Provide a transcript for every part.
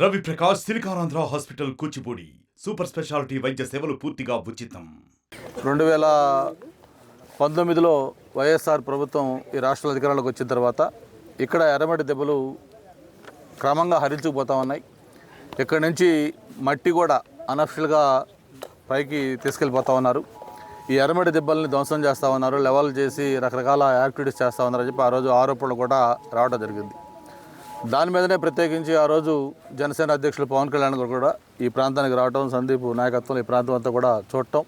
Ravi Prakash Siliconandhra hospital Kuchipudi super speciality వైద్య సేవలు పూర్తిగా ఉచితం. 2019లో వైఎస్ఆర్ ప్రభుత్వం ఈ రాష్ట్ర అధికారంలోకి వచ్చిన తర్వాత ఇక్కడ ఎర్రమట్టి దెబ్బలు క్రమంగా హరించుకుపోతూ ఉన్నాయి. ఇక్కడి నుంచి మట్టి కూడా అనఫిషియల్గా పైకి తీసుకెళ్ళిపోతూ ఉన్నారు. ఈ ఎర్రమట్టి దెబ్బల్ని ధ్వంసం చేస్తూ ఉన్నారు, లెవెల్ చేసి రకరకాల యాక్టివిటీస్ చేస్తూ ఉన్నారని చెప్పి ఆ రోజు ఆరోపణలు కూడా రావడం జరిగింది. దాని మీదనే ప్రత్యేకించి ఆ రోజు జనసేన అధ్యక్షులు పవన్ కళ్యాణ్ గారు కూడా ఈ ప్రాంతానికి రావడం, సందీప్ నాయకత్వంలో ఈ ప్రాంతం అంతా కూడా చూడటం,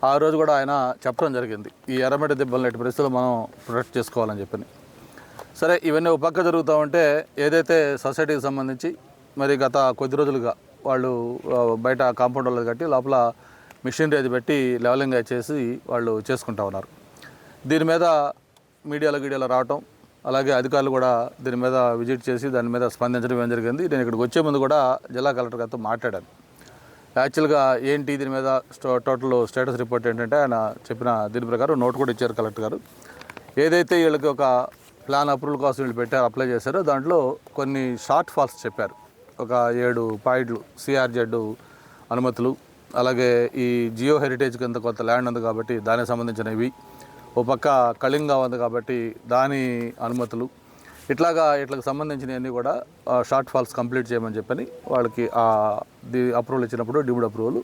ఆ రోజు కూడా ఆయన చెప్పడం జరిగింది ఈ ఎర్రమట్టి దెబ్బలను ఎట్టి పరిస్థితుల్లో మనం ప్రొటెక్ట్ చేసుకోవాలని చెప్పని. సరే, ఇవన్నీ ఒక పక్క జరుగుతూ ఉంటే ఏదైతే సొసైటీకి సంబంధించి మరి గత కొద్ది రోజులుగా వాళ్ళు బయట కాంపౌండ్ వాళ్ళది కట్టి లోపల మిషనరీ అది పెట్టి లెవెలింగ్ చేసి వాళ్ళు చేసుకుంటూ ఉన్నారు. దీని మీద మీడియాలో రావటం, అలాగే అధికారులు కూడా దీని మీద విజిట్ చేసి దాని మీద స్పందించడం ఏం జరిగింది. నేను ఇక్కడికి వచ్చే ముందు కూడా జిల్లా కలెక్టర్ గారితో మాట్లాడాను. యాక్చువల్గా ఏంటి దీని మీద టోటల్ స్టేటస్ రిపోర్ట్ ఏంటంటే ఆయన చెప్పిన దీని ప్రకారం నోట్ కూడా ఇచ్చారు కలెక్టర్ గారు. ఏదైతే వీళ్ళకి ఒక ప్లాన్ అప్రూవల్ కోసం వీళ్ళు పెట్టారు, అప్లై చేశారో దాంట్లో కొన్ని షార్ట్ ఫాల్స్ చెప్పారు. ఒక 7 పాయింట్లు సిఆర్జెడ్ అనుమతులు, అలాగే ఈ జియో హెరిటేజ్ కింద కొంత ల్యాండ్ ఉంది కాబట్టి దానికి సంబంధించినవి, ఓ పక్క కళింగ ఉంది కాబట్టి దాని అనుమతులు, ఇట్లకు సంబంధించినవన్నీ కూడా షార్ట్ ఫాల్స్ కంప్లీట్ చేయమని చెప్పని వాళ్ళకి అప్రూవల్ ఇచ్చినప్పుడు డీమ్డ్ అప్రూవల్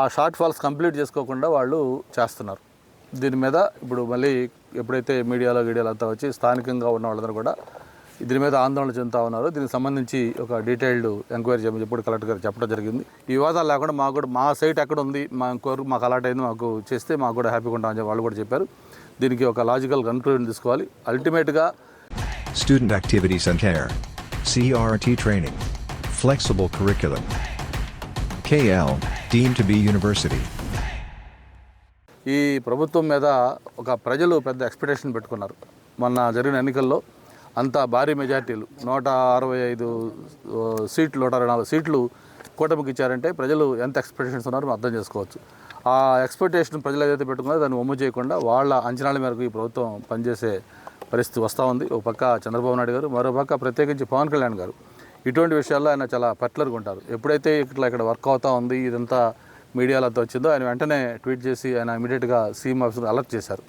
ఆ షార్ట్ ఫాల్స్ కంప్లీట్ చేసుకోకుండా వాళ్ళు చేస్తున్నారు. దీని మీద ఇప్పుడు మళ్ళీ ఎప్పుడైతే మీడియాలో అంతా వచ్చి స్థానికంగా ఉన్న వాళ్ళందరూ కూడా దీని మీద ఆందోళన చెందుతూ ఉన్నారు. దీనికి సంబంధించి ఒక డీటెయిల్డ్ ఎంక్వైరీ చేయమని చెప్పి కలెక్టర్ గారు చెప్పడం జరిగింది. ఈ వివాదాలు లేకుండా మాకు కూడా మా సైట్ ఎక్కడ ఉంది, మాకు అలాట్ అయింది, మాకు చేస్తే మాకు కూడా హ్యాపీగా ఉంటామని చెప్పి వాళ్ళు కూడా చెప్పారు. దీనికి ఒక లాజికల్ కన్క్లూజన్ తీసుకోవాలి. అల్టిమేట్గా student activities and care, CRT training, flexible curriculum, KL deemed to be university. ఈ ప్రభుత్వం మీద ఒక ప్రజలు పెద్ద ఎక్స్పెక్టేషన్ పెట్టుకున్నారు. మొన్న జరిగిన ఎన్నికల్లో అంత భారీ మెజార్టీలు 165 సీట్లు 124 సీట్లు కూటమికి ఇచ్చారంటే ప్రజలు ఎంత ఎక్స్పెక్టేషన్స్ ఉన్నారో అర్థం చేసుకోవచ్చు. ఆ ఎక్స్పెక్టేషన్ ప్రజలు ఏదైతే పెట్టుకున్నారో దాన్ని ఒమ్ము చేయకుండా వాళ్ళ అంచనాల మేరకు ఈ ప్రభుత్వం పనిచేసే పరిస్థితి వస్తూ ఉంది. ఒక పక్క చంద్రబాబు నాయుడు గారు, మరో పక్క ప్రత్యేకించి పవన్ కళ్యాణ్ గారు ఇటువంటి విషయాల్లో ఆయన చాలా పర్టికులర్గా ఉంటారు. ఎప్పుడైతే ఇక్కడ వర్క్ అవుతూ ఉంది, ఇదంతా మీడియాలో అంతా వచ్చిందో ఆయన వెంటనే ట్వీట్ చేసి ఆయన ఇమీడియట్గా సీఎం ఆఫీసర్ అలర్ట్ చేశారు.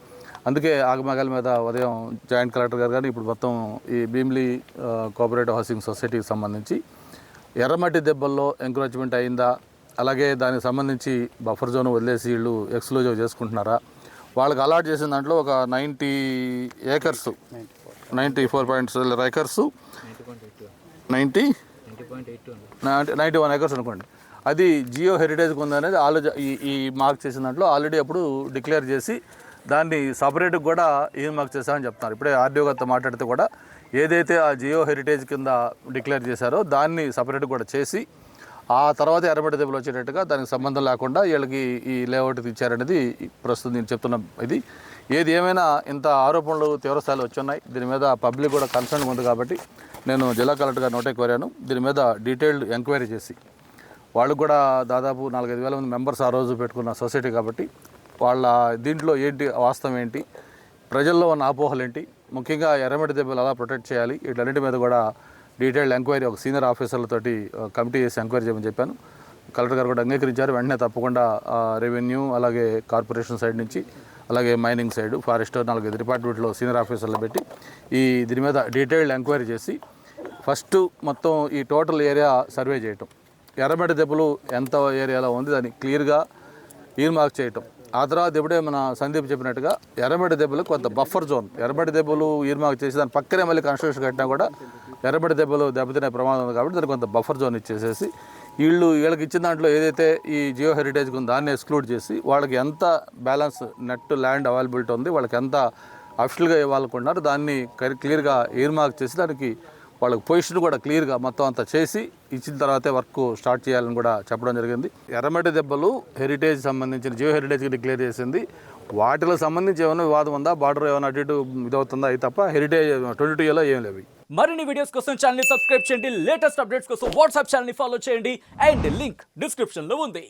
అందుకే ఆగమేఘాల మీద ఉదయం జాయింట్ కలెక్టర్ గారు కానీ ఇప్పుడు మొత్తం ఈ భీమిలి కోఆపరేటివ్ హౌసింగ్ సొసైటీకి సంబంధించి ఎర్రమట్టి దెబ్బల్లో ఎంక్రోచ్మెంట్ అయిందా, అలాగే దానికి సంబంధించి బఫర్ జోన్ వదిలేసి వీళ్ళు ఎక్స్క్లూజివ్ చేసుకుంటున్నారా, వాళ్ళకి అలాట్ చేసిన దాంట్లో ఒక 90 ఏకర్స్ 94.7 ఏకర్స్ 91 ఏకర్స్ అనుకోండి, అది జియో హెరిటేజ్కి ఉందనేది ఆలోచన ఈ మార్క్ చేసిన దాంట్లో ఆల్రెడీ అప్పుడు డిక్లేర్ చేసి దాన్ని సపరేట్గా కూడా మార్క్ చేశామని చెప్తున్నారు. ఇప్పుడే ఆర్డీఓ గారితో మాట్లాడితే కూడా ఏదైతే ఆ జియో హెరిటేజ్ కింద డిక్లేర్ చేశారో దాన్ని సపరేట్గా కూడా చేసి ఆ తర్వాత ఎర్రమట్టి దెబ్బలు వచ్చేటట్టుగా దానికి సంబంధం లేకుండా వీళ్ళకి ఈ లేఅవుట్ ఇచ్చారనేది ప్రస్తుతం నేను చెప్తున్న ఇది. ఏది ఏమైనా ఇంత ఆరోపణలు తీవ్రస్థాయిలో వచ్చున్నాయి. దీని మీద పబ్లిక్ కూడా కన్సర్న్ ఉంది కాబట్టి నేను జిల్లా కలెక్టర్ గారు నోటే కోరాను. దీని మీద డీటెయిల్డ్ ఎంక్వైరీ చేసి వాళ్ళకు కూడా దాదాపు 4-5 వేల మంది మెంబర్స్ ఆ రోజు పెట్టుకున్న సొసైటీ కాబట్టి వాళ్ళ దీంట్లో ఏంటి వాస్తవం ఏంటి, ప్రజల్లో ఉన్న అపోహలు ఏంటి, ముఖ్యంగా ఎర్రమట్టి దెబ్బలు ఎలా ప్రొటెక్ట్ చేయాలి, వీటన్నిటి మీద కూడా డీటెయిల్డ్ ఎంక్వైరీ ఒక సీనియర్ ఆఫీసర్లతోటి కమిటీ చేసి ఎంక్వైరీ చేయమని చెప్పాను. కలెక్టర్ గారు కూడా అంగీకరించారు. వెంటనే తప్పకుండా రెవెన్యూ, అలాగే కార్పొరేషన్ సైడ్ నుంచి, అలాగే మైనింగ్ సైడ్, ఫారెస్ట్ 4 డిపార్ట్మెంట్లో సీనియర్ ఆఫీసర్లు పెట్టి దీని మీద డీటెయిల్డ్ ఎంక్వైరీ చేసి ఫస్ట్ మొత్తం ఈ టోటల్ ఏరియా సర్వే చేయటం, ఎర్రమట్టి దెబ్బలు ఎంత ఏరియాలో ఉంది దాన్ని క్లియర్గా మార్క్ చేయటం. ఆ తర్వాత ఇప్పుడే మన సందీప్ చెప్పినట్టుగా ఎర్రమట్టి దెబ్బలు కొంత బఫర్ జోన్, ఎర్రమట్టి దెబ్బలు మార్క్ చేసి దాని పక్కనే మళ్ళీ కన్స్ట్రక్షన్ కట్టినా కూడా ఎర్రమట్టి దెబ్బలు దెబ్బతినే ప్రమాదం ఉంది కాబట్టి దానికి కొంత బఫర్ జోన్ ఇచ్చేసేసి వీళ్ళకి ఇచ్చిన దాంట్లో ఏదైతే ఈ జియో హెరిటేజ్కి ఉందో దాన్ని ఎక్స్క్లూడ్ చేసి వాళ్ళకి ఎంత బ్యాలెన్స్ నెట్ ల్యాండ్ అవైలబిలిటీ ఉంది, వాళ్ళకి ఎంత అఫిషియల్గా ఇవ్వాలనుకుంటున్నారు దాన్ని క్లియర్గా మార్క్ చేసి దానికి వాళ్ళకి పొజిషన్ కూడా క్లియర్గా మొత్తం అంతా చేసి ఇచ్చిన తర్వాతే వర్క్ స్టార్ట్ చేయాలని కూడా చెప్పడం జరిగింది. ఎర్రమట్టి దెబ్బలు హెరిటేజ్ సంబంధించిన జియో హెరిటేజ్కి డిక్లేర్ చేసింది. వాటిలో సంబంధించి ఏమైనా వివాదం ఉందా, బార్డర్ ఏమైనా అటు ఇటు ఇదవుతుందా, అది తప్ప హెరిటేజ్ 22లో ఏం లేవు. మరిన్ని వీడియోస్ కోసం ఛానల్ ని సబ్స్క్రైబ్ చేయండి, లేటెస్ట్ అప్డేట్స్ కోసం వాట్సాప్ ఛానల్ ని ఫాలో చేయండి అండ్ లింక్ డిస్క్రిప్షన్ లో ఉంది.